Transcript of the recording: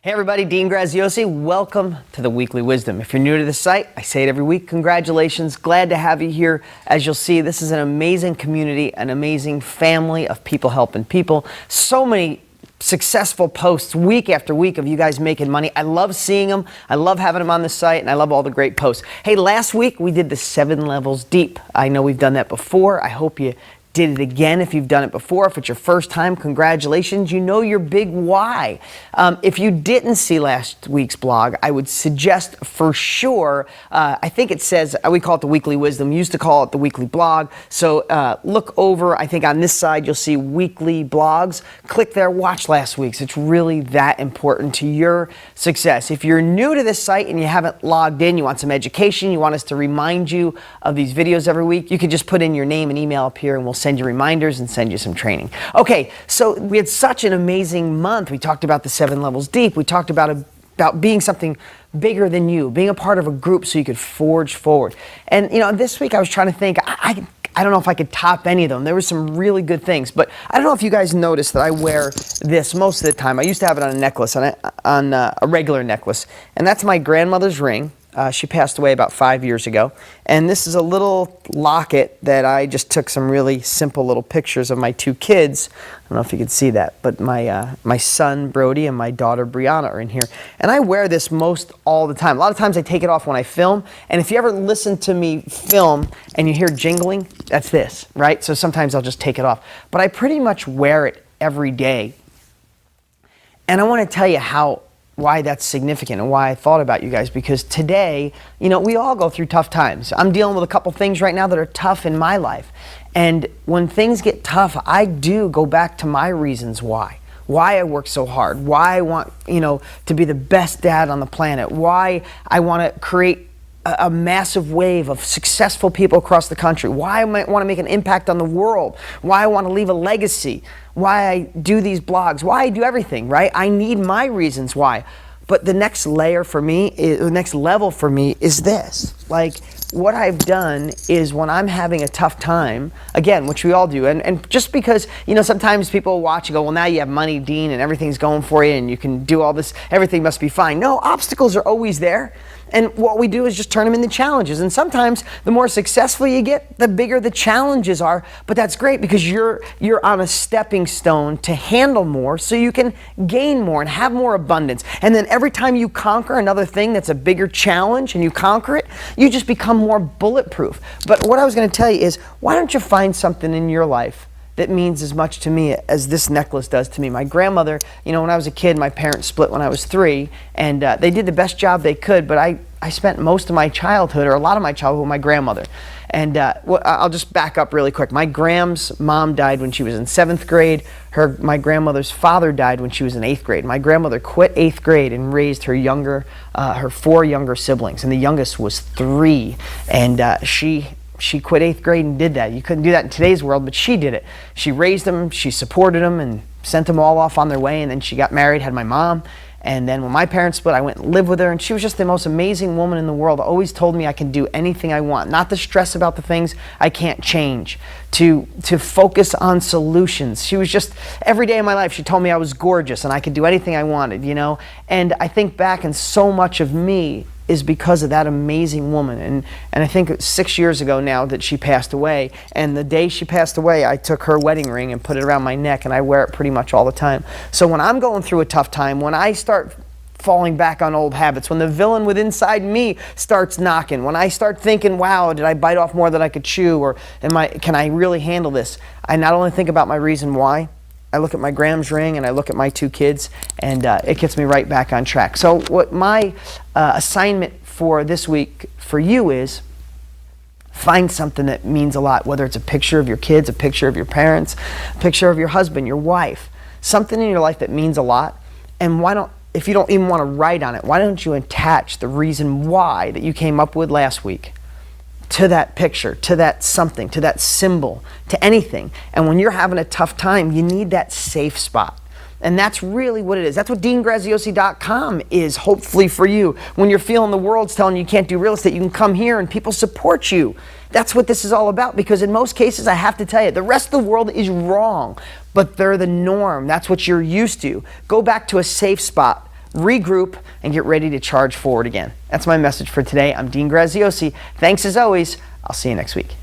Hey everybody, Dean Graziosi. Welcome to the Weekly Wisdom. If you're new to the site, I say it every week, congratulations. Glad to have you here. As you'll see, this is an amazing community, an amazing family of people helping people. So many successful posts week after week of you guys making money. I love seeing them. I love having them on the site, and I love all the great posts. Hey, last week we did the 7 levels deep. I know we've done that before. I hope you did it again if you've done it before. If it's your first time, congratulations. You know your big why. If you didn't see last week's blog, I would suggest for sure, I think it says, we call it the Weekly Wisdom, used to call it the Weekly Blog. So look over, I think on this side, you'll see weekly blogs. Click there, watch last week's. It's really that important to your success. If you're new to this site and you haven't logged in, you want some education, you want us to remind you of these videos every week, you can just put in your name and email up here and we'll send you reminders and send you some training. Okay, so we had such an amazing month. We talked about the 7 levels deep. We talked about being something bigger than you, being a part of a group so you could forge forward. And you know, this week I was trying to think, I don't know if I could top any of them. There were some really good things, but I don't know if you guys noticed that I wear this most of the time. I used to have it on a necklace, on a regular necklace, and that's my grandmother's ring. She passed away about 5 years ago. And this is a little locket that I just took some really simple little pictures of my 2 kids. I don't know if you can see that, but my son Brody and my daughter Brianna are in here. And I wear this most all the time. A lot of times I take it off when I film. And if you ever listen to me film and you hear jingling, that's this, right? So sometimes I'll just take it off. But I pretty much wear it every day. And I want to tell you why that's significant and why I thought about you guys, because today, you know, we all go through tough times. I'm dealing with a couple things right now that are tough in my life. And when things get tough, I do go back to my reasons why I work so hard, why I want, you know, to be the best dad on the planet, why I want to create a massive wave of successful people across the country, why I might want to make an impact on the world, why I want to leave a legacy, why I do these blogs, why I do everything, right? I need my reasons why. But the next layer for me, the next level for me is this. Like, what I've done is when I'm having a tough time, again, which we all do, and just because, you know, sometimes people watch and go, well, now you have money, Dean, and everything's going for you, and you can do all this, everything must be fine. No, obstacles are always there. And what we do is just turn them into challenges. And sometimes the more successful you get, the bigger the challenges are. But that's great because you're on a stepping stone to handle more so you can gain more and have more abundance. And then every time you conquer another thing that's a bigger challenge and you conquer it, you just become more bulletproof. But what I was going to tell you is, why don't you find something in your life that means as much to me as this necklace does to me? My grandmother, you know, when I was a kid, my parents split when I was 3, and they did the best job they could, but I spent most of my childhood, or a lot of my childhood, with my grandmother. And I'll just back up really quick. My Gram's mom died when she was in 7th grade. My grandmother's father died when she was in 8th grade. My grandmother quit 8th grade and raised her 4 younger siblings, and the youngest was 3, and she quit 8th grade and did that. You couldn't do that in today's world, but she did it. She raised them, she supported them, and sent them all off on their way, and then she got married, had my mom. And then when my parents split, I went and lived with her, and she was just the most amazing woman in the world. Always told me I can do anything I want, not to stress about the things I can't change, to focus on solutions. She was just, every day of my life, she told me I was gorgeous and I could do anything I wanted, you know? And I think back, and so much of me is because of that amazing woman. And I think it's 6 years ago now that she passed away. And the day she passed away, I took her wedding ring and put it around my neck, and I wear it pretty much all the time. So when I'm going through a tough time, when I start falling back on old habits, when the villain within inside me starts knocking, when I start thinking, wow, did I bite off more than I could chew, or can I really handle this? I not only think about my reason why, I look at my Gram's ring and I look at my 2 kids, and it gets me right back on track. So what my assignment for this week for you is, find something that means a lot, whether it's a picture of your kids, a picture of your parents, a picture of your husband, your wife, something in your life that means a lot. And if you don't even want to write on it, why don't you attach the reason why that you came up with last week to that picture, to that something, to that symbol, to anything. And when you're having a tough time, you need that safe spot. And that's really what it is. That's what DeanGraziosi.com is, hopefully for you. When you're feeling the world's telling you can't do real estate, you can come here and people support you. That's what this is all about, because in most cases, I have to tell you, the rest of the world is wrong, but they're the norm. That's what you're used to. Go back to a safe spot regroup, and get ready to charge forward again. That's my message for today. I'm Dean Graziosi. Thanks as always. I'll see you next week.